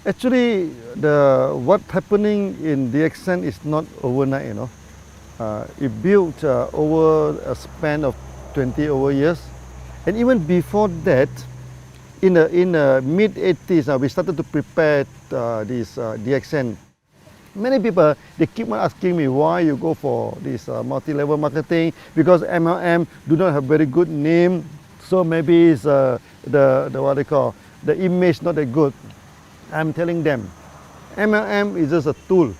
Actually, what's happening in DXN is not overnight, you know. It built over a span of 20 over years. And even before that, in the mid 80s, we started to prepare this DXN. Many people, they keep on asking me why you go for this multi-level marketing, because MLM do not have very good name, so maybe it's the what they call, the image not that good. I'm telling them, MLM is just a tool.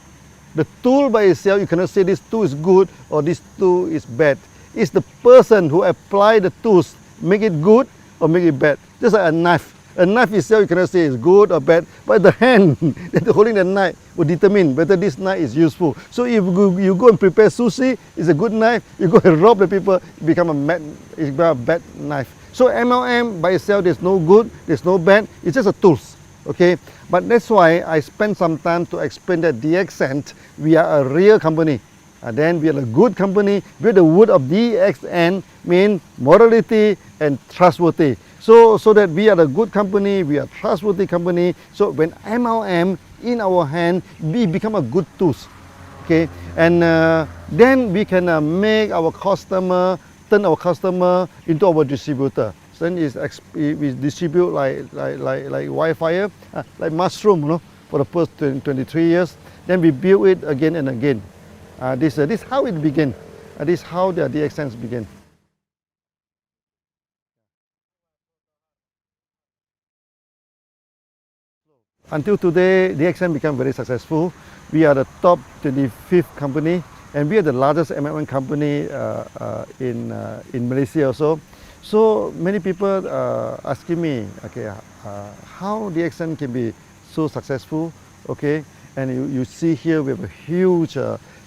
The tool by itself, you cannot say this tool is good or this tool is bad. It's the person who apply the tools, make it good or make it bad. Just like a knife. A knife itself, you cannot say it's good or bad, but the hand that holding the knife will determine whether this knife is useful. So if you go and prepare sushi, it's a good knife. You go and rob the people, it become a bad knife. So MLM by itself, there's no good, there's no bad. It's just a tools. Okay, but that's why I spent some time to explain that DXN, we are a real company. Then we are a good company. With the word of DXN mean morality and trustworthy. So that we are a good company, we are a trustworthy company. So when MLM in our hand, we become a good tools. Okay, and then we can make our customer, turn our customer into our distributor. So then we distribute like wildfire, like mushroom, you know, for the first 23 years. Then we build it again and again. This is how it began. This is how the DXNs began. Until today, DXN became very successful. We are the top 25th company, and we are the largest MLM company in Malaysia also. So many people asking me, okay, how DXN can be so successful, okay? And you see here we have a huge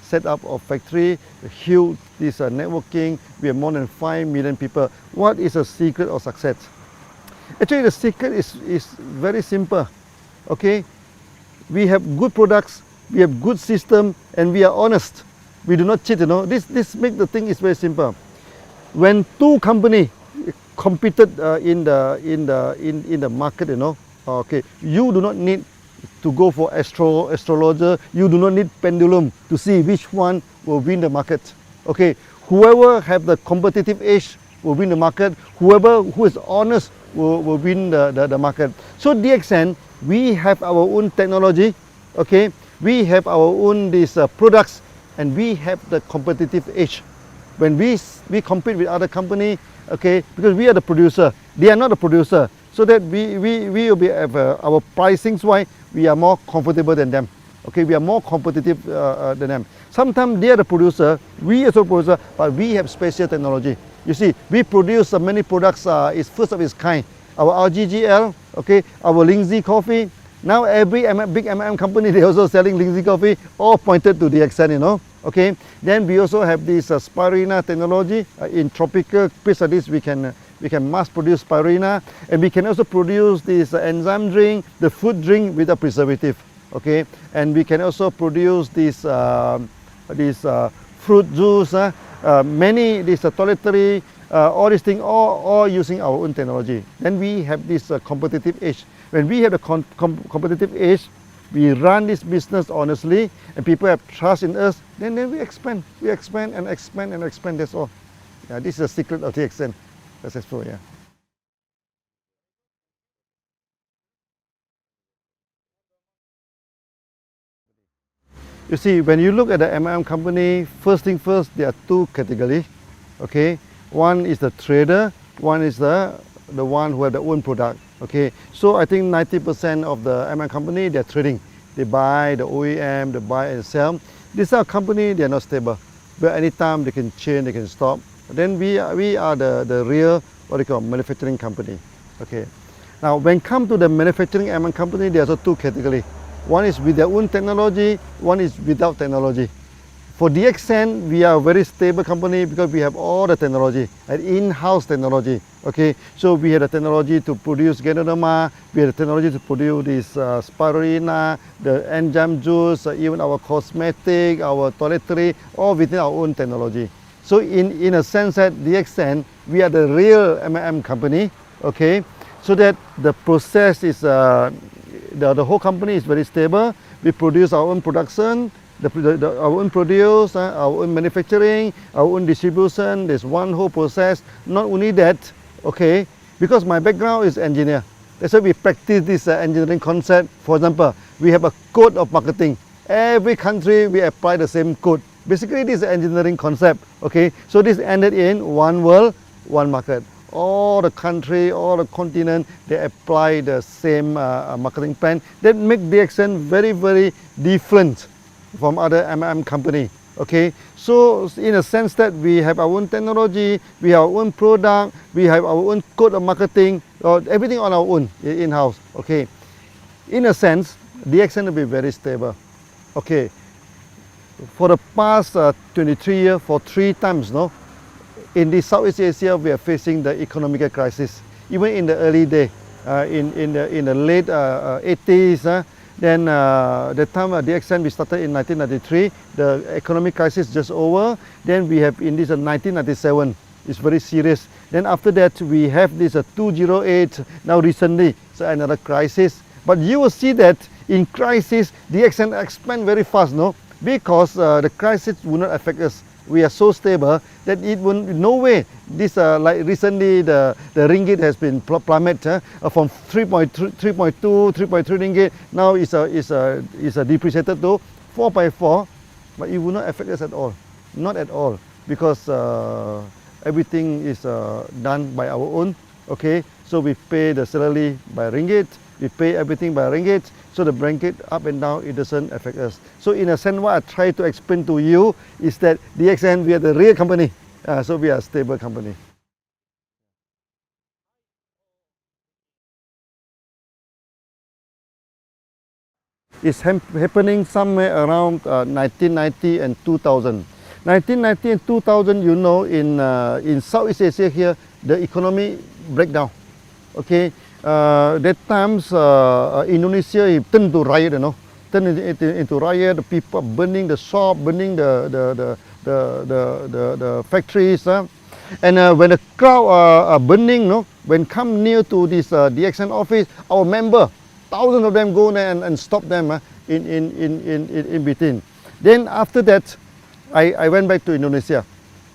setup of factory, a huge networking. We have more than 5 million people. What is the secret of success? Actually, the secret is very simple. Okay, we have good products, we have good system, and we are honest. We do not cheat. You know, this make the thing is very simple. When two companies competed in the market, you know, okay, you do not need to go for astrologer. You do not need pendulum to see which one will win the market. Okay, whoever have the competitive edge will win the market. Whoever who is honest will win the market. So DXN, we have our own technology, okay? We have our own products, and we have the competitive edge. When we compete with other company, okay, because we are the producer, they are not the producer, so that we will be our pricings wise, we are more comfortable than them. Okay, we are more competitive than them. Sometimes they are the producer, we are the producer, but we have special technology. You see, we produce many products, is first of its kind. Our RGGL, okay, our Lindsay coffee. Now every big MLM company, they also selling Lindsay coffee, all pointed to DXN, you know. Okay. Then we also have this spirulina technology. In tropical place like this, we can mass produce spirulina, and we can also produce this enzyme drink, the food drink with a preservative. Okay, and we can also produce this fruit juice, many toiletry. All these things, all using our own technology. Then we have this competitive edge. When we have the competitive edge, we run this business honestly, and people have trust in us. Then we expand. We expand and expand and expand. That's all. Yeah, this is the secret of DXN. Successful. Yeah. You see, when you look at the MLM company, first thing first, there are two categories. Okay. One is the trader, one is the one who have their own product. Okay, so I think 90% of the MLM company, they're trading. They buy the OEM, they buy and sell. These are company, they're not stable. But anytime they can change, they can stop. Then we are the real, what they call, manufacturing company. Okay. Now when come to the manufacturing MLM company, there's also two categories. One is with their own technology, one is without technology. For DXN, we are a very stable company because we have all the technology, an in-house technology. Okay, so we have the technology to produce Ganoderma, we have the technology to produce this spirulina, the enzyme juice, even our cosmetic, our toiletry, all within our own technology. So in a sense that DXN, we are the real MLM company. Okay, so that the process is the whole company is very stable. We produce our own production, our own produce, our own manufacturing, our own distribution. There's one whole process. Not only that, okay, because my background is engineer. That's why we practice this engineering concept. For example, we have a code of marketing. Every country we apply the same code. Basically, this is an engineering concept. Okay, so this ended in one world, one market. All the country, all the continent, they apply the same marketing plan. That make DXN very, very different from other MLM company. Okay, so in a sense that we have our own technology, we have our own product, we have our own code of marketing, everything on our own in-house. Okay, in a sense, DXN will be very stable. Okay, for the past 23 years, for 3 times, no, in the Southeast Asia, we are facing the economic crisis. Even in the early day, in the late 80s, then the time DXN we started in 1993, the economic crisis just over. Then we have in this 1997, it's very serious. Then after that, we have this 2008. Now recently, so another crisis. But you will see that in crisis, DXN expand very fast, no? Because the crisis will not affect us. We are so stable that it will no way. This like recently the ringgit has been plummeted from 3.2, 3.3 ringgit. Now it's depreciated to 4.4, but it will not affect us at all. Not at all, because everything is done by our own. Okay, so we pay the salary by ringgit. We pay everything by ringgit, so the ringgit up and down, it doesn't affect us. So in a sense, what I try to explain to you is that DXN, we are the real company, so we are a stable company. It's happening somewhere around 1990 and 2000. 1990 and 2000, you know, in Southeast Asia here, the economy breakdown. Okay. That times Indonesia turned to riot, you know, turned into riot. The people burning the shop, burning the factories, and when the crowd are burning, no, when come near to this DXN office, our member, thousands of them go there and stop them in between. Then after that, I went back to Indonesia.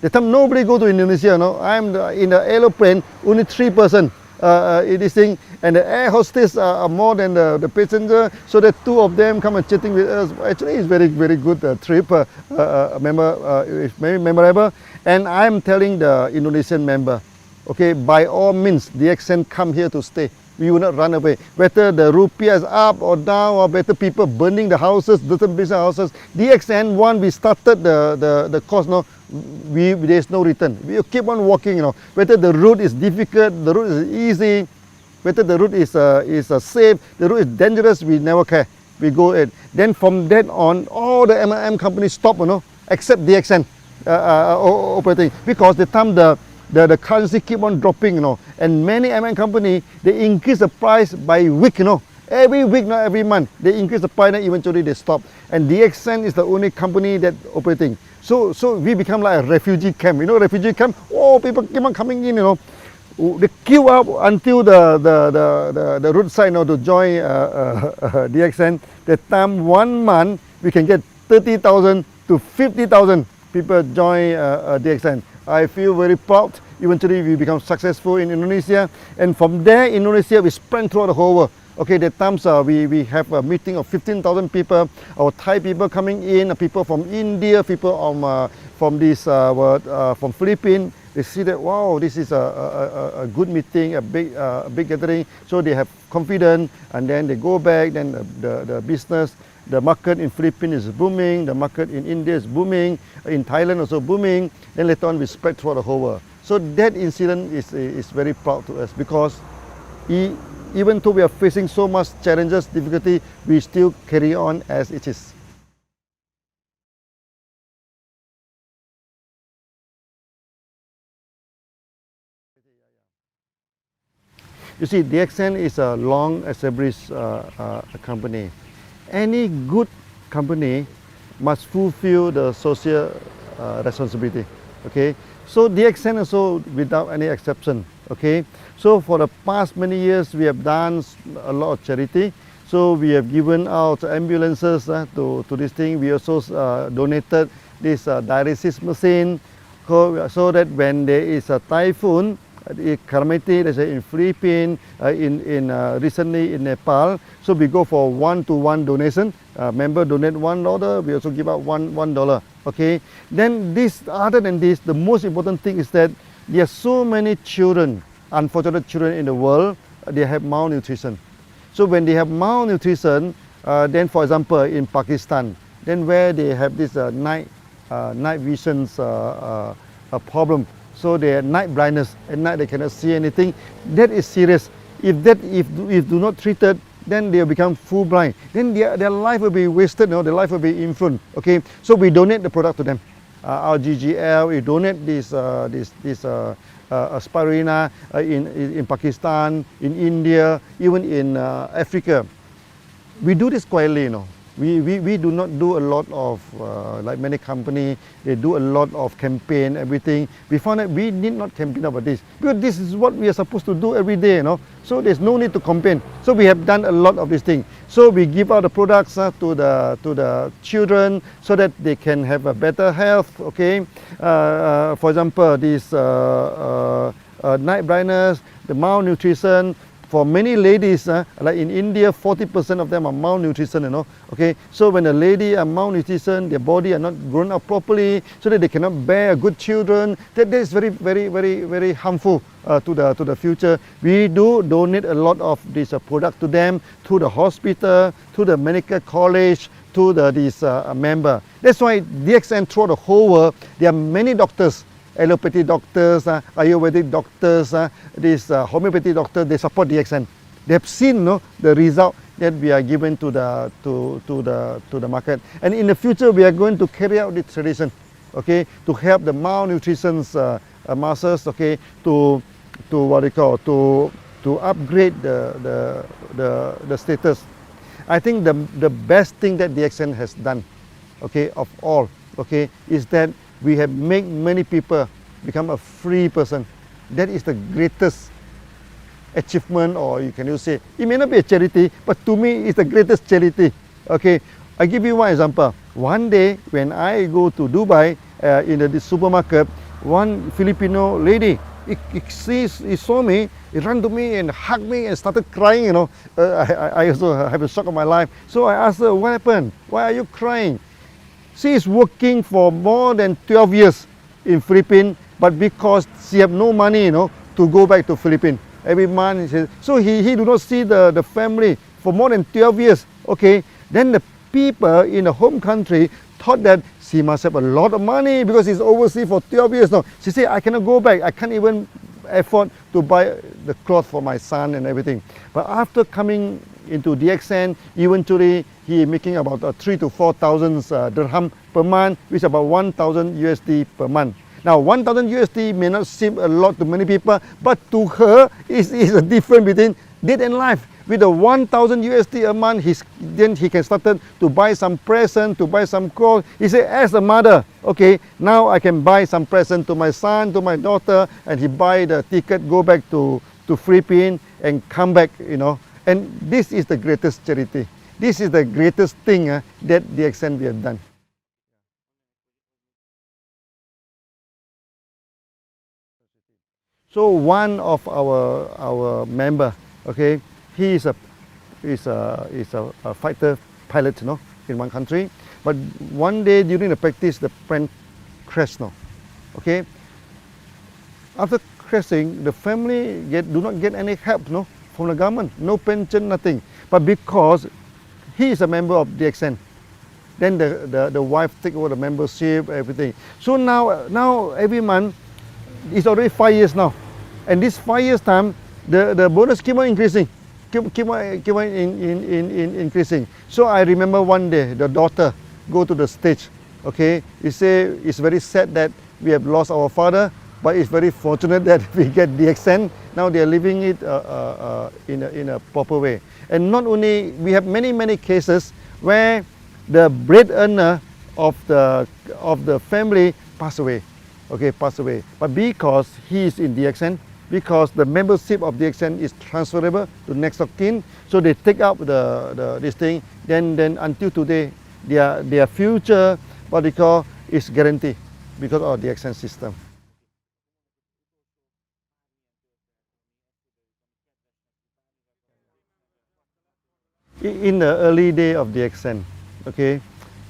That time nobody go to Indonesia, no. I'm in the aeroplane, only 3 persons. This thing, and the air hostess are more than the passenger, so the 2 of them come and chatting with us. Actually, it's very, very good trip. It's very memorable. And I'm telling the Indonesian member, okay, by all means, DXN come here to stay. We will not run away. Whether the rupiah is up or down, or better people burning the houses, different business houses. DXN, one, we started the course, no, there's no return. We keep on walking, you know. Whether the route is difficult, the route is easy, whether the route is safe, the route is dangerous, we never care. We go ahead. Then from then on, all the MLM companies stop, you know, except DXN operating, because the time the currency keep on dropping, you know, and many MLM company, they increase the price by week, you know. Every week, not every month, they increase the price and eventually they stop. And DXN is the only company that operating. So we become like a refugee camp. You know, refugee camp. Oh, people keep on coming in. You know, they queue up until the roadside, you know, to join DXN. That time 1 month we can get 30,000 to 50,000 people join DXN. I feel very proud. Eventually we become successful in Indonesia, and from there Indonesia we spread throughout the whole world. Okay, that times we have a meeting of 15,000 people. Our Thai people coming in, people from India, people from Philippines. They see that, wow, this is a good meeting, a big gathering. So they have confidence, and then they go back. Then the business, the market in Philippines is booming. The market in India is booming. In Thailand also booming. Then later on we spread throughout the whole world. So that incident is very proud to us, because even though we are facing so much challenges, difficulty, we still carry on as it is. You see, DXN is a long established company. Any good company must fulfill the social responsibility. Okay, so DXN also without any exception. Okay, so for the past many years we have done a lot of charity. So we have given out ambulances to this thing. We also donated this dialysis machine so that when there is a typhoon, calamity, let's say in Philippines, recently in Nepal, so we go for one-to-one donation. Member donate $1, we also give out $1. Okay. Then this, other than this, the most important thing is that there are so many children, unfortunate children in the world, they have malnutrition. So when they have malnutrition, then for example in Pakistan, then where they have this night visions problem. So they have night blindness. At night they cannot see anything. That is serious. If do not treated, then they will become full blind. Then their life will be wasted. Their life will be influenced. Okay. So we donate the product to them. Our GGL, we donate this spirulina in Pakistan, in India, even in Africa. We do this quietly. We do not do a lot of, like many companies, they do a lot of campaign, everything. We found that we need not campaign about this, because this is what we are supposed to do every day, So there's no need to campaign. So we have done a lot of these things. So we give out the products to the children so that they can have a better health, okay? For example, this night blindness, the malnutrition. For many ladies, like in India, 40% of them are malnutrition, Okay, so when a lady are malnutrition, their body are not grown up properly, so that they cannot bear good children. That is very, very, very, very harmful to the future. We do donate a lot of this product to them, to the hospital, to the medical college, to this member. That's why DXN throughout the whole world, there are many doctors. Allopathy doctors, Ayurvedic doctors, this homeopathy doctors, they support DXN. They have seen the result that we are given to the market. And in the future, we are going to carry out this tradition, okay, to help the malnutrition masses, okay, to upgrade the status. I think the best thing that DXN has done, okay, of all, okay, is that we have made many people become a free person. That is the greatest achievement, or you can say, it may not be a charity, but to me it's the greatest charity. Okay, I give you one example. One day when I go to Dubai, in the supermarket, one Filipino lady, he saw me, he ran to me and hugged me and started crying, I also have a shock of my life. So I asked her, what happened? Why are you crying? She is working for more than 12 years in Philippines, but because she have no money, to go back to Philippines every month. So he do not see the family for more than 12 years. Okay, then the people in the home country thought that she must have a lot of money because she's overseas for 12 years now. She said, I cannot go back. I can't even afford to buy the clothes for my son and everything. But after coming into DXN, eventually he making about 3,000 to 4,000 dirham per month, which is about 1,000 USD per month. Now 1,000 USD may not seem a lot to many people, but to her is a difference between death and life. With the 1,000 USD a month, then he can start to buy some present, to buy some clothes. He said, as a mother, okay, now I can buy some present to my son, to my daughter, and he buy the ticket, go back to Philippines and come back, And this is the greatest charity. This is the greatest thing that DXN we have done. So one of our member, okay, he is a fighter pilot, in one country. But one day during the practice, the plane crashed, okay. After crashing, the family do not get any help, from the government, no pension, nothing. But because he is a member of DXN, then the wife take over the membership, everything. So now every month, it's already 5 years now, and this 5 years time, the bonus keep on increasing, keep on increasing. So I remember one day the daughter go to the stage, okay. He say it's very sad that we have lost our father, but it's very fortunate that we get DXN. Now they are living it in a proper way. And not only, we have many cases where the breadwinner of the family pass away, okay, pass away. But because he is in DXN, because the membership of DXN is transferable to next of kin. So they take up this thing. Then until today, their future, what they call, is guaranteed because of DXN system. In the early day of DXN, okay,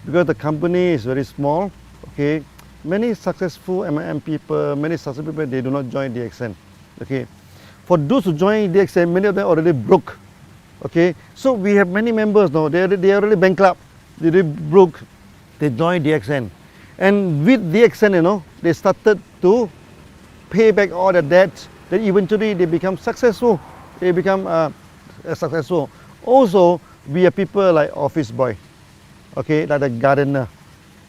because the company is very small, okay, many successful MLM people, many successful people, they do not join DXN, okay. For those who join DXN, many of them already broke, okay. So we have many members now, they are already bankrupt, they already broke, they join DXN. And with DXN, you know, they started to pay back all the debts, then eventually they become successful, they become successful. Also, we are people like office boy, okay, like the gardener,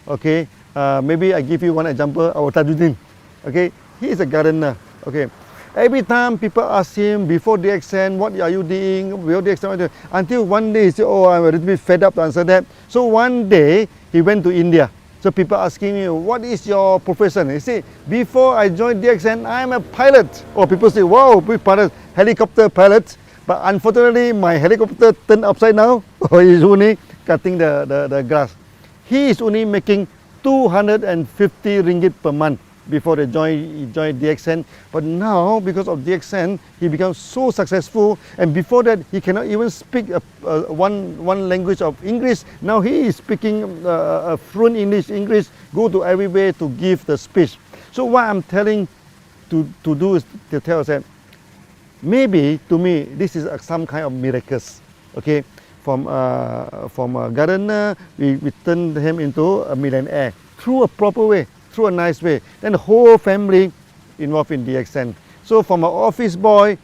okay. Maybe I give you one example, our Tajuddin, okay, he is a gardener, okay. Every time people ask him before DXN, what are you doing, before DXN, until one day he said, oh, I'm a little bit fed up to answer that. So one day, he went to India. So people asking me, what is your profession? He said, before I joined DXN, I'm a pilot. Or people say, wow, big pilot, helicopter pilot. But unfortunately, my helicopter turned upside down, or he's only cutting the grass. He is only making 250 ringgit per month before he joined DXN. But now, because of DXN, he becomes so successful. And before that, he cannot even speak one language of English. Now he is speaking fluent English, go to everywhere to give the speech. So what I'm telling to do is to tell us that maybe to me this is some kind of miracles, okay. From a gardener, we turn him into a millionaire through a proper way, through a nice way. Then the whole family involved in DXN. So from an office boy,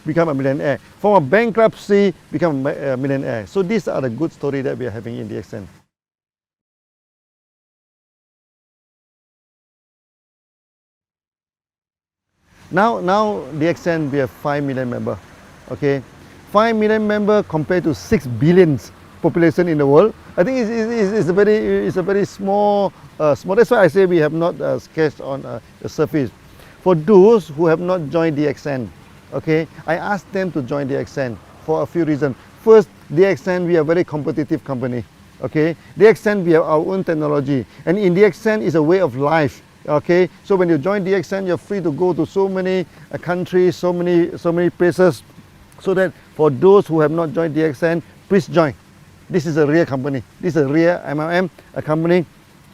become a millionaire. From a bankruptcy, become a millionaire. So these are the good stories that we are having in DXN. Now DXN, we have 5 million members, okay. 5 million members compared to 6 billion population in the world. I think it's a very small. That's why I say we have not sketched on the surface. For those who have not joined DXN, okay, I asked them to join DXN for a few reasons. First, DXN, we are a very competitive company, okay. DXN, we have our own technology, and in DXN is a way of life. Okay, so when you join DXN, you're free to go to so many countries, so many places. So that for those who have not joined DXN, please join. This is a real company. This is a real MLM company.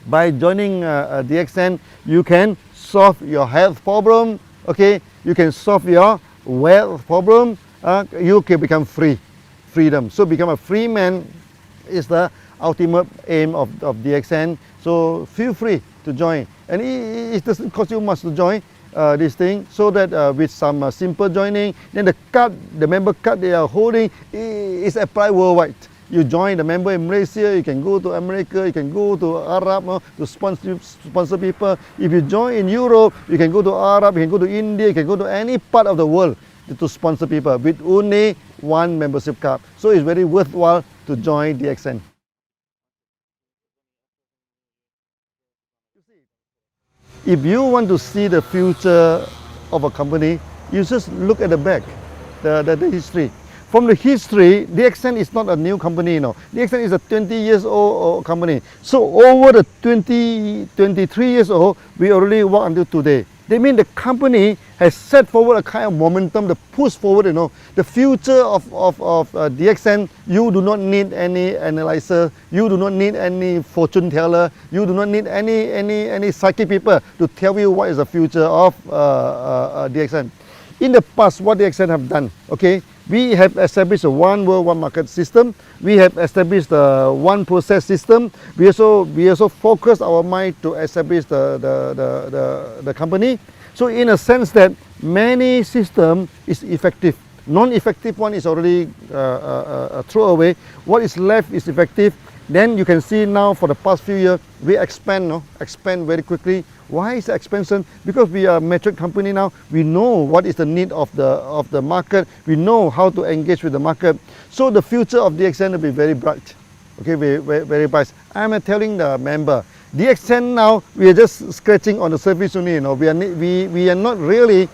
By joining DXN, you can solve your health problem. Okay, you can solve your wealth problem. You can become freedom. So become a free man is the ultimate aim of DXN. So feel free to join, and it doesn't cost you much to join this thing, so that with some simple joining, then the member card they are holding is applied worldwide. You join the member in Malaysia, you can go to America, you can go to Arab to sponsor people. If you join in Europe, you can go to Arab, you can go to India, you can go to any part of the world to sponsor people with only one membership card. So it's very worthwhile to join DXN. If you want to see the future of a company, you just look at the back, the history. From the history, DXN is not a new company, you know. DXN is a 20 years old company. So over the 23 years old, we already work until today. They mean the company has set forward a kind of momentum to push forward, you know. The future of DXN, you do not need any analyzer, you do not need any fortune teller, you do not need any psychic people to tell you what is the future of DXN. In the past, what DXN have done, okay, we have established a one world, one market system. We have established the one process system. We also focus our mind to establish the company. So in a sense that many system is effective. Non-effective one is already thrown away. What is left is effective. Then you can see now for the past few years, we expand very quickly. Why is the expansion? Because we are a mature company now. We know what is the need of the market. We know how to engage with the market. So the future of DXN will be very bright. Okay, very bright. I'm telling the member, DXN now, we are just scratching on the surface only. You know, we are not really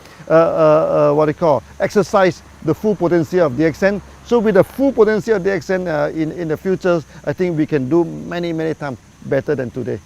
exercise the full potential of DXN. So with the full potential of DXN in the future, I think we can do many times better than today.